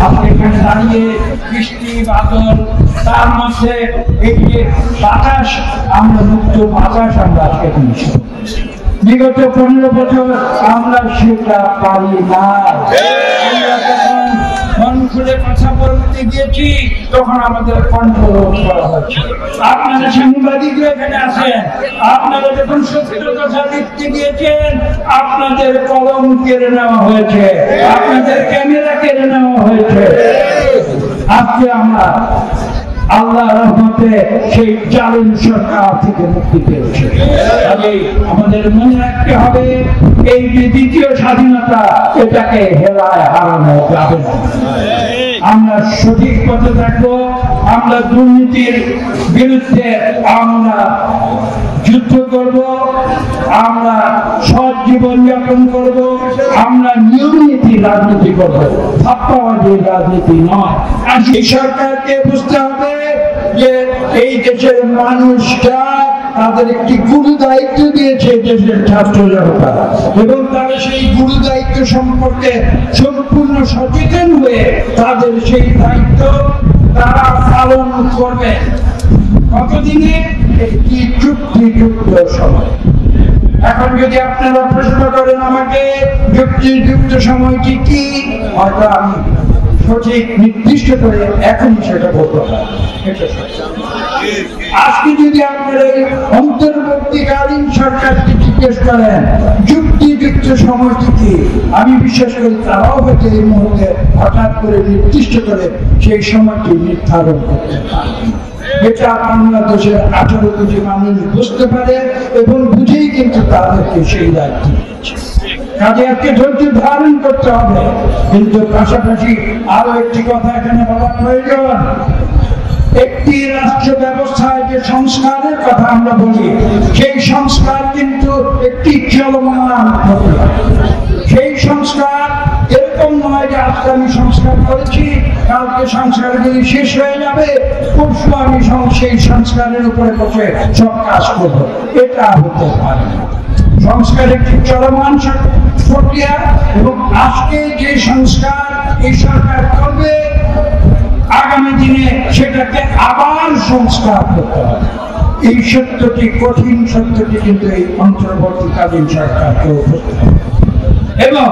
আপনি এখানে দাঁড়িয়ে বৃষ্টি বাদল তার মধ্যে এই যে বাতাস, আমরা মুক্ত বাতাস আমরা আজকে পেয়েছি। বিগত 15 বছর আমরা সেটা পারি না। মন খুলে কথা বলতে গিয়েছি তখন আমাদের কন্ট্রোল করা হচ্ছে। আপনারা সাংবাদিকরা এখানে আছেন, আপনারা যখন সত্য কথা লিখতে গিয়েছেন আপনাদের কলম কেড়ে নেওয়া হয়েছে, আপনাদের ক্যামেরা কেড়ে নেওয়া হয়েছে। আজকে আমরা আল্লাহ রহমতে সেই জালিম সরকার থেকে মুক্তি পেয়েছে। আমাদের মনে রাখতে হবে এই যে দ্বিতীয় স্বাধীনতা, এটাকে হেলায় হারানো যাবে না। আমরা সঠিক পথে থাকবো, আমরা দুর্নীতির বিরুদ্ধে আমরা যুদ্ধ করব, আমরা সৎ জীবন যাপন করব, আমরা নিয়মনীতি রাজনীতি করব, ছাপ্পাবাদী রাজনীতি নয়। আর এই সরকারকে বুঝতে হবে যে এই দেশের মানুষরা তাদের একটি গুরু দায়িত্ব দিয়েছে দেশের ছাত্র জনতা, এবং তারা সেই গুরু দায়িত্ব সম্পর্কে সম্পূর্ণ সচেতন হয়ে তাদের সেই দায়িত্ব তারা পালন করবে। কতদিনে? একটি চুক্তিযুক্ত সময়। এখন যদি আপনারা প্রশ্ন করেন আমাকে চুক্তিযুক্ত সময়টি কি, হয়তো আমি সঠিক নির্দিষ্ট করে এখনই সেটা বলতে পারি। আজকে যদি আপনারা এই অন্তর্বর্তীকালীন সরকারকে জিজ্ঞেস করেন যুক্তিযুক্ত সময়টি কি, আমি বিশ্বাস করি তারাও হয়তো এই মুহূর্তে হঠাৎ করে নির্দিষ্ট করে সেই সময়টি নির্ধারণ করতে পারে। এটা বাংলাদেশের 18 কোটি মানুষ বুঝতে পারে এবং বুঝেই কিন্তু তাদেরকে সেই দায়িত্ব দিচ্ছে। কাজে আজকে ধৈর্য ধারণ করতে হবে। কিন্তু পাশাপাশি আরো একটি কথা এখানে বলা প্রয়োজন। একটি রাষ্ট্র ব্যবস্থায় যে সংস্কারের কথা আমরা বলি, সেই সংস্কার কিন্তু একটি চলমান প্রক্রিয়া। সেই সংস্কার এরকম নয় যে আজকে আমি সংস্কার করেছি, কালকে সংস্কারগুলি শেষ হয়ে যাবে, পরশু আমি সেই সংস্কারের উপরে বসে সব কাজ করবো। এটা হতে পারে না। সংস্কার একটি চলমান প্রক্রিয়া, এবং আজকে যে সংস্কার এই সরকার করবে, আগামী দিনে সেটাকে আবার সংস্কার করতে হবে। এই সত্যটি, কঠিন সত্যটি কিন্তু এই অন্তর্বর্তীকালীন সরকারকে বুঝতে হবে। এবং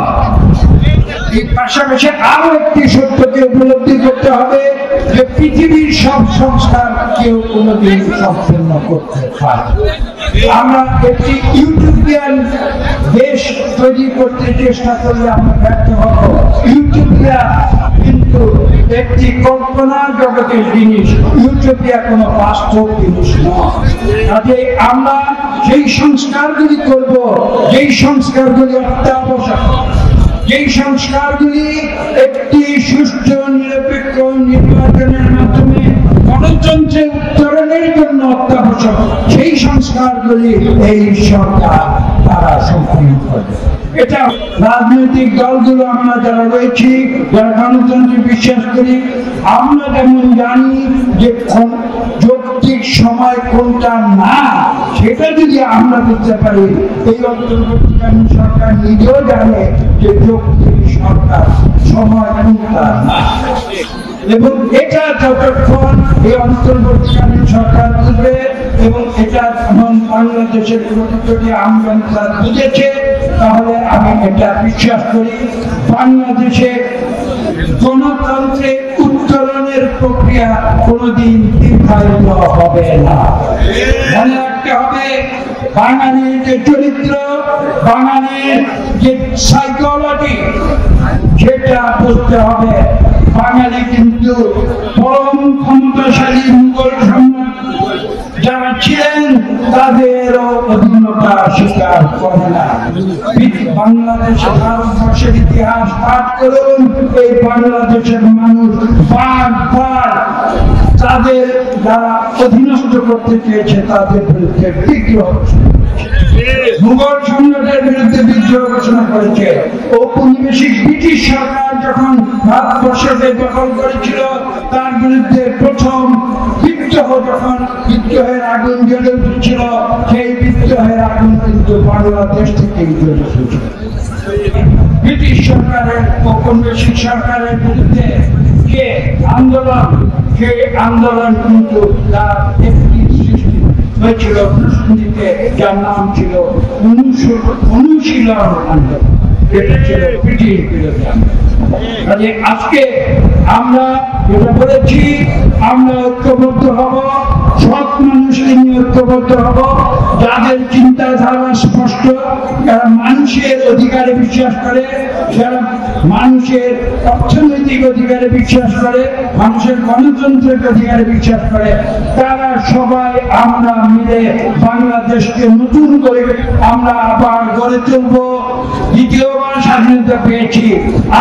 এই পাশাপাশি আরো একটি সত্যকে উপলব্ধি করতে হবে যে পৃথিবীর সব সংস্কার কেউ কোনোদিন সম্পূর্ণ করতে পারে। আমরা একটি ইউটোপিয়ান দেশ তৈরি করতে চেষ্টা করলে আমরা ব্যর্থ হব। ইউটোপিয়া কিন্তু একটি কল্পনা জগতের জিনিস, ইউটোপিয়া কোনো বাস্তব জিনিস নয়। কাজে আমরা যেই সংস্কারগুলি করব, যেই সংস্কারগুলি অত্যাবশ্যক, যেই সংস্কারগুলি একটি সুষ্ঠু নিরপেক্ষ নির্বাচনের মাধ্যমে গণতন্ত্রে উত্তরণের জন্য অত্যাবশ্যক, সেই সংস্কারগুলি এই সরকার তারা সম্পূর্ণ করবে। এটা রাজনৈতিক দলগুলো আমরা যারা রয়েছি, যারা গণতন্ত্রে বিশ্বাস করি, আমরা যেমন জানি যে যৌক্তিক সময় কোনটা না, সেটা যদি আমরা বুঝতে পারি, এই অন্তর্বর্তীকালীন সরকার নিজেও জানে যে যৌক্তিক সরকার সময় কোনটা না। এবং এটা যতক্ষণ এই অন্তর্বর্তীকালীন সরকার বুঝবে, এবং এটা যখন বাংলাদেশের প্রতিটি আমজনতা বুঝেছে, তাহলে আমি এটা বিশ্বাস করি বাংলাদেশে গণতন্ত্রের উত্তরণের প্রক্রিয়া কোনোদিন দীর্ঘায়িত হবে না। মনে রাখতে হবে বাঙালির যে চরিত্র, বাঙালির যে সাইকোলজি, সেটা বুঝতে হবে। বাঙালি কিন্তু পরম ক্ষমতাশালী মুঘল সম্রাট যারা ছিলেন তাদেরও অধীনতা স্বীকার করে না। বাংলাদেশের ভারতবর্ষের ইতিহাস পাঠ করুন, এই বাংলাদেশের মানুষ বারবার তাদের যারা অধীনস্থ করতে চেয়েছে তাদের বিরুদ্ধে বিদ্রোহ, মুঘল সম্রাটের বিরুদ্ধে বিদ্রোহ ঘোষণা করেছে। ঔপনিবেশিক ব্রিটিশ সরকার যখন ভারতবর্ষকে দখল করেছিল, তার বিরুদ্ধে প্রথম বিদ্রোহ, যখন বিদ্রোহের আগুন জ্বলে উঠেছিল, সেই বিদ্রোহের আগুন কিন্তু বাংলাদেশ থেকেই জ্বলে উঠেছিল। ব্রিটিশ সরকারের, ঔপনিবেশিক সরকারের বিরুদ্ধে আন্দোলন, সেই আন্দোলন কিন্তু তার একটি সৃষ্টি হয়েছিল প্রশ্নটিতে, যার নাম ছিল অনুশীলন আন্দোলন। এটা ছিল ব্রিটিশ বিরোধী আন্দোলন। আজকে আমরা যেটা বলেছি, আমরা ঐক্যবদ্ধ হব, সব মানুষকে নিয়ে ঐক্যবদ্ধ হব, যাদের চিন্তাধারা স্পষ্ট, যারা মানুষের অধিকারে বিশ্বাস করে, যারা মানুষের অর্থনৈতিক অধিকারে বিশ্বাস করে, মানুষের গণতন্ত্রের অধিকারে বিশ্বাস করে, তারা সবাই আমরা মিলে বাংলাদেশকে নতুন করে আমরা আবার গড়ে তুলব। দ্বিতীয়বার স্বাধীনতা পেয়েছি,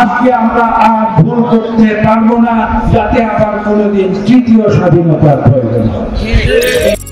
আজকে আমরা আর ভুল করতে পারবো না, যাতে আবার কোনোদিন তৃতীয় স্বাধীনতার প্রয়োজন হয়।